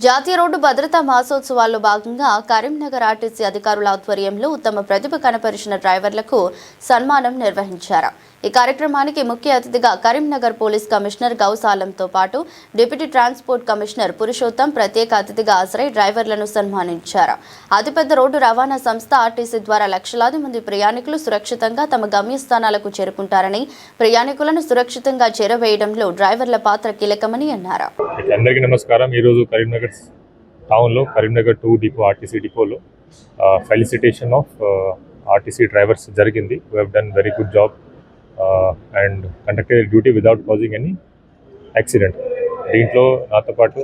జాతీయ రోడ్డు భద్రతా మాసోత్సవాల్లో భాగంగా కరీంనగర్ ఆర్టీసీ అధికారుల ఆధ్వర్యంలో ఉత్తమ ప్రతిభ కనపరిచిన డ్రైవర్లకు సన్మానం నిర్వహించారు. ఈ కార్యక్రమానికి ముఖ్య అతిథిగా కరీంనగర్ పోలీస్ కమిషనర్ గౌస్ ఆలంతో పాటు డిప్యూటీ ట్రాన్స్పోర్ట్ కమిషనర్ పురుషోత్తం ప్రత్యేక అతిథిగా హాజరై డ్రైవర్లను సన్మానించారు. అతిపెద్ద రోడ్డు రవాణా సంస్థ ఆర్టీసీ ద్వారా లక్షలాది మంది ప్రయాణికులు సురక్షితంగా తమ గమ్యస్థానాలకు చేరుకుంటారని, ప్రయాణికులను సురక్షితంగా చేరవేయడంలో డ్రైవర్ల పాత్ర కీలకమని అన్నారు. అందరికీ నమస్కారం. ఈరోజు కరీంనగర్ టౌన్లో కరీంనగర్ 2 డిపో ఆర్టీసీ డిపోలో ఫెలిసిటేషన్ ఆఫ్ ఆర్టీసీ డ్రైవర్స్ జరిగింది. We have done very good job and conducted duty without causing any accident. దీంట్లో నాతో పాటు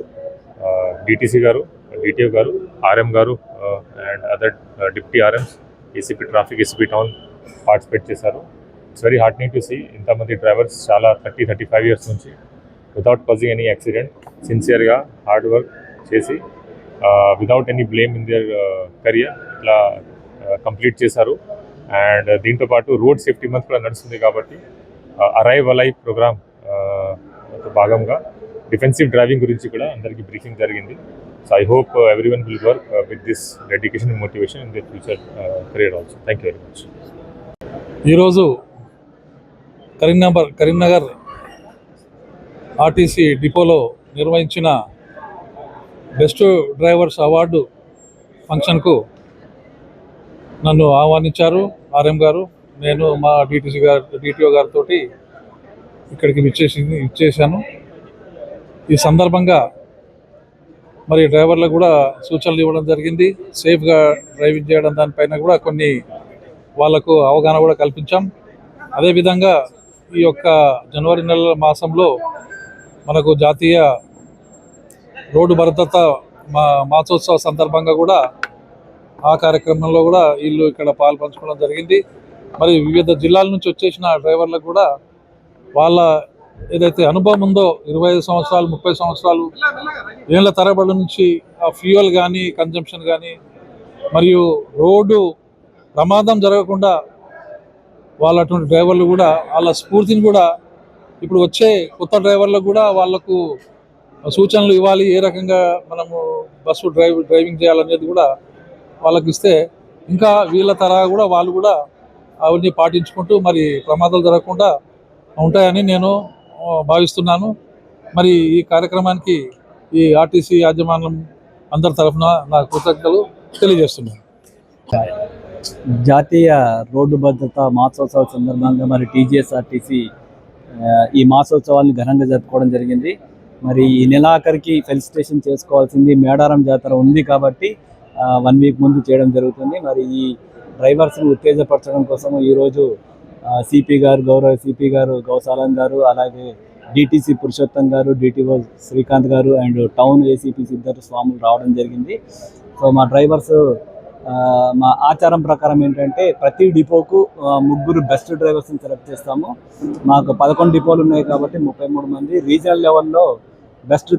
డిటీసీ గారు, డిటిఓ గారు, ఆర్ఎం గారు and other deputy RMs, ACP traffic, ACP town participate చేశారు. It's very heartening to see ఇంతమంది drivers చాలా 30-35 years నుంచి వితౌట్ కాజింగ్ ఎనీ యాక్సిడెంట్ సిన్సియర్గా హార్డ్ వర్క్ చేసి without any blame in their career ఇట్లా కంప్లీట్ చేశారు. అండ్ దీంతోపాటు రోడ్ సేఫ్టీ మంత్ కూడా నడుస్తుంది కాబట్టి అరైవ్ అలైవ్ ప్రోగ్రామ్ భాగంగా డిఫెన్సివ్ డ్రైవింగ్ గురించి కూడా అందరికీ బ్రీఫింగ్ జరిగింది. So I hope everyone will work with this dedication and motivation in their future career also. Thank you very much. ఈరోజు కరీంనగర్ ఆర్టీసీ డిపోలో నిర్వహించిన బెస్ట్ డ్రైవర్స్ అవార్డు ఫంక్షన్కు నన్ను ఆహ్వానించారు ఆర్ఎం గారు. నేను మా డిటిఓ గారితో ఇక్కడికి ఇచ్చేసాను. ఈ సందర్భంగా మరి డ్రైవర్లకు కూడా సూచనలు ఇవ్వడం జరిగింది. సేఫ్గా డ్రైవింగ్ చేయడం దానిపైన కూడా కొన్ని వాళ్లకు అవగాహన కూడా కల్పించాం. అదేవిధంగా ఈ యొక్క జనవరి నెల మాసంలో మనకు జాతీయ రోడ్డు భద్రత మాసోత్సవ సందర్భంగా కూడా ఆ కార్యక్రమంలో కూడా వీళ్ళు ఇక్కడ పాల్పంచుకోవడం జరిగింది. మరి వివిధ జిల్లాల నుంచి వచ్చేసిన డ్రైవర్లకు కూడా వాళ్ళ ఏదైతే అనుభవం ఉందో 25 సంవత్సరాలు 30 సంవత్సరాలు ఏళ్ల తరబడి నుంచి ఆ ఫ్యూయల్ కానీ కన్జంప్షన్ కానీ మరియు రోడ్డు ప్రమాదం జరగకుండా వాళ్ళ అటువంటి డ్రైవర్లు కూడా వాళ్ళ స్ఫూర్తిని కూడా ఇప్పుడు వచ్చే కొత్త డ్రైవర్లకు కూడా వాళ్ళకు సూచనలు ఇవ్వాలి. ఏ రకంగా మనము బస్సు డ్రైవింగ్ చేయాలనేది కూడా వాళ్ళకి ఇస్తే ఇంకా వీళ్ళ తరహా కూడా వాళ్ళు కూడా అవన్నీ పాటించుకుంటూ మరి ప్రమాదాలు జరగకుండా ఉంటాయని నేను భావిస్తున్నాను. మరి ఈ కార్యక్రమానికి ఈ ఆర్టీసీ యాజమాన్యం అందరి తరఫున నా కృతజ్ఞతలు తెలియజేస్తున్నాను. జాతీయ రోడ్డు భద్రత మాసోత్సవ సందర్భంగా మరి టీజీఎస్ఆర్టీసీ ఈ మాసోత్సవాన్ని ఘనంగా జరుపుకోవడం జరిగింది. మరి ఈ నెలాఖరికి ఫెలిసిటేషన్ చేసుకోవాల్సింది మేడారం జాతర ఉంది కాబట్టి 1 వీక్ ముందు చేయడం జరుగుతుంది. మరి ఈ డ్రైవర్స్ని ఉత్తేజపరచడం కోసం ఈరోజు సిపి గారు, గౌరవ సిపి గారు గౌస్ ఆలం గారు, అలాగే డిటీసీ పురుషోత్తం గారు, డిటిఓ శ్రీకాంత్ గారు అండ్ టౌన్ ఏసీపీ ఇద్దరు స్వాములు రావడం జరిగింది. సో మా డ్రైవర్స్ మా ఆచారం ప్రకారం ఏంటంటే ప్రతి డిపోకు 3 బెస్ట్ డ్రైవర్స్ని సెలెక్ట్ చేస్తాము. మాకు 11 డిపోలు ఉన్నాయి కాబట్టి 33 మంది. రీజనల్ లెవెల్లో బెస్ట్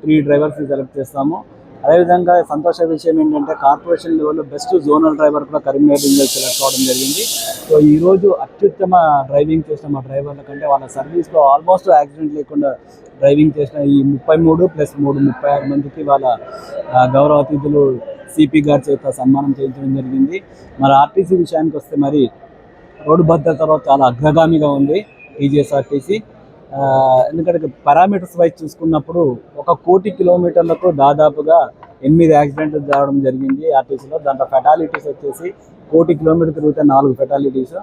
3 డ్రైవర్స్ని సెలెక్ట్ చేస్తాము. అదేవిధంగా సంతోష విషయం ఏంటంటే కార్పొరేషన్ లెవెల్లో బెస్ట్ జోనల్ డ్రైవర్ కూడా కరీంనగర్ జిల్లా సెలెక్ట్ అవ్వడం జరిగింది. సో ఈరోజు అత్యుత్తమ డ్రైవింగ్ చేసిన మా డ్రైవర్ల కంటే వాళ్ళ సర్వీస్లో ఆల్మోస్ట్ యాక్సిడెంట్ లేకుండా డ్రైవింగ్ చేసిన ఈ 33 + 3 36 మందికి వాళ్ళ గౌరవ అతిథులు సిపి గారి చేత సన్మానం చేయించడం జరిగింది. మరి ఆర్టీసీ విషయానికి వస్తే మరి రోడ్డు భద్రతలో చాలా అగ్రగామిగా ఉంది టీజీఎస్ఆర్టీసీ. ఎందుకంటే పారామీటర్స్ వైజ్ చూసుకున్నప్పుడు 1 కోటి కిలోమీటర్లకు దాదాపుగా 8 యాక్సిడెంట్లు జరగడం జరిగింది ఆర్టీసీలో. దాంట్లో ఫెటాలిటీస్ వచ్చేసి 1 కోటి కిలోమీటర్ తిరిగితే 4 ఫెటాలిటీస్.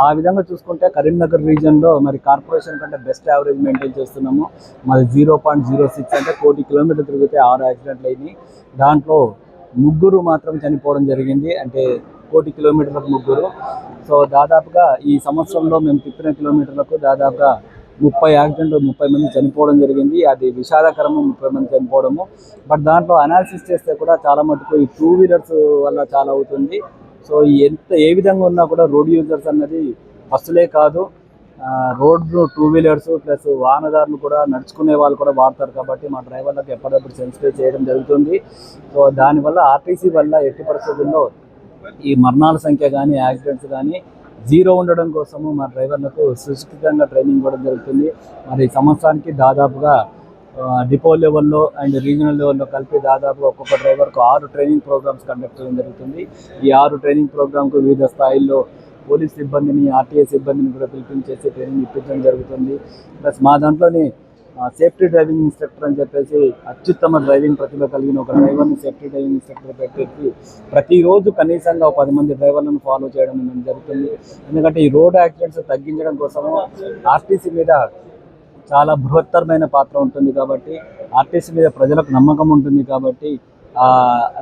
ఆ విధంగా చూసుకుంటే కరీంనగర్ రీజియన్లో మరి కార్పొరేషన్ కంటే బెస్ట్ యావరేజ్ మెయింటైన్ చేస్తున్నాము. మరి 0.06 అంటే 1 కోటి కిలోమీటర్ తిరిగితే 6 యాక్సిడెంట్లు అయినాయి. దాంట్లో 3 మాత్రం చనిపోవడం జరిగింది, అంటే 1 కోటి కిలోమీటర్లకు 3. సో దాదాపుగా ఈ సంవత్సరంలో మేము తిప్పిన కిలోమీటర్లకు దాదాపుగా 30 యాక్సిడెంట్లు 30 మంది చనిపోవడం జరిగింది. అది విషాదకరము, 30 మంది చనిపోవడము. బట్ దాంట్లో అనాలిసిస్ చేస్తే కూడా చాలా మటుకు ఈ 2 వీలర్స్ వల్ల చాలా అవుతుంది. సో ఏ విధంగా ఉన్నా కూడా రోడ్ యూజర్స్ అన్నది బస్సులే కాదు, రోడ్లు 2 వీలర్స్ ప్లస్ వాహనదారులు కూడా నడుచుకునే వాళ్ళు కూడా వాడతారు కాబట్టి మా డ్రైవర్లకు ఎప్పటికప్పుడు సెన్సిటివ్ చేయడం జరుగుతుంది. సో దానివల్ల ఆర్టీసీ వల్ల ఎట్టి పరిస్థితుల్లో ఈ మరణాల సంఖ్య కానీ యాక్సిడెంట్స్ కానీ 0 ఉండడం కోసము మా డ్రైవర్లకు సురక్షితంగా ట్రైనింగ్ ఇవ్వడం జరుగుతుంది. మరి సంవత్సరానికి దాదాపుగా డిపో లెవెల్లో అండ్ రీజనల్ లెవెల్లో కలిపి దాదాపు ఒక్కొక్క డ్రైవర్కు 6 ట్రైనింగ్ ప్రోగ్రామ్స్ కండక్ట్ చేయడం జరుగుతుంది. ఈ 6 ట్రైనింగ్ ప్రోగ్రామ్కు వివిధ స్థాయిల్లో పోలీస్ సిబ్బందిని, ఆర్టీఏ సిబ్బందిని కూడా పిలిపించేసి ట్రైనింగ్ ఇప్పించడం జరుగుతుంది. ప్లస్ మా దాంట్లోనే సేఫ్టీ డ్రైవింగ్ ఇన్స్ట్రక్టర్ అని చెప్పేసి అత్యుత్తమ డ్రైవింగ్ ప్రతిభ కలిగిన ఒక డ్రైవర్ని సేఫ్టీ డ్రైవింగ్ ఇన్స్ట్రక్టర్ పెట్టేసి ప్రతిరోజు కనీసంగా 10 మంది డ్రైవర్లను ఫాలో చేయడం జరుగుతుంది. ఎందుకంటే ఈ రోడ్ యాక్సిడెంట్స్ తగ్గించడం కోసము ఆర్టీసీ మీద చాలా బృహత్తరమైన పాత్ర ఉంటుంది కాబట్టి, ఆర్టీసీ మీద ప్రజలకు నమ్మకం ఉంటుంది కాబట్టి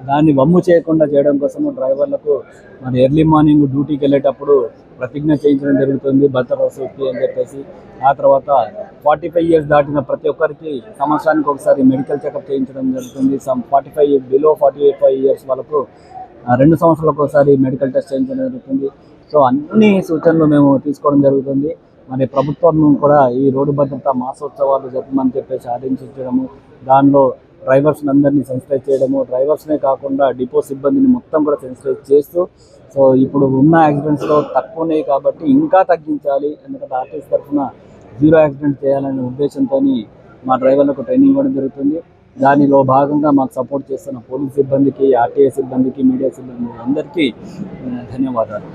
దాన్ని వమ్ము చేయకుండా చేయడం కోసము డ్రైవర్లకు మరి ఎర్లీ మార్నింగ్ డ్యూటీకి వెళ్ళేటప్పుడు ప్రతిజ్ఞ చేయించడం జరుగుతుంది, భద్రతా సేఫ్టీ అని చెప్పేసి. ఆ తర్వాత 45 ఇయర్స్ దాటిన ప్రతి ఒక్కరికి సంవత్సరానికి ఒకసారి మెడికల్ చెకప్ చేయించడం జరుగుతుంది. 45 ఇయర్స్ వాళ్ళకు 2 సంవత్సరాలకు ఒకసారి మెడికల్ టెస్ట్ చేయించడం జరుగుతుంది. సో అన్ని సూచనలు మేము తీసుకోవడం జరుగుతుంది. మరి ప్రభుత్వం కూడా ఈ రోడ్డు భద్రతా మాసోత్సవాలు జరపమని చెప్పేసి ఆదేశించడము, దానిలో డ్రైవర్స్ అందరినీ సెన్సిటైజ్ చేయడము, డ్రైవర్స్నే కాకుండా డిపో సిబ్బందిని మొత్తం కూడా సెన్సిటైజ్ చేస్తూ, సో ఇప్పుడు ఉన్న యాక్సిడెంట్స్లో తక్కువనే కాబట్టి ఇంకా తగ్గించాలి, ఎందుకంటే ఆర్టీసీ తరఫున 0 యాక్సిడెంట్ చేయాలనే ఉద్దేశంతో మా డ్రైవర్లకు ట్రైనింగ్ ఇవ్వడం జరుగుతుంది. దానిలో భాగంగా మాకు సపోర్ట్ చేస్తున్న పోలీస్ సిబ్బందికి, ఆర్టీఏ సిబ్బందికి, మీడియా సిబ్బంది అందరికీ ధన్యవాదాలు.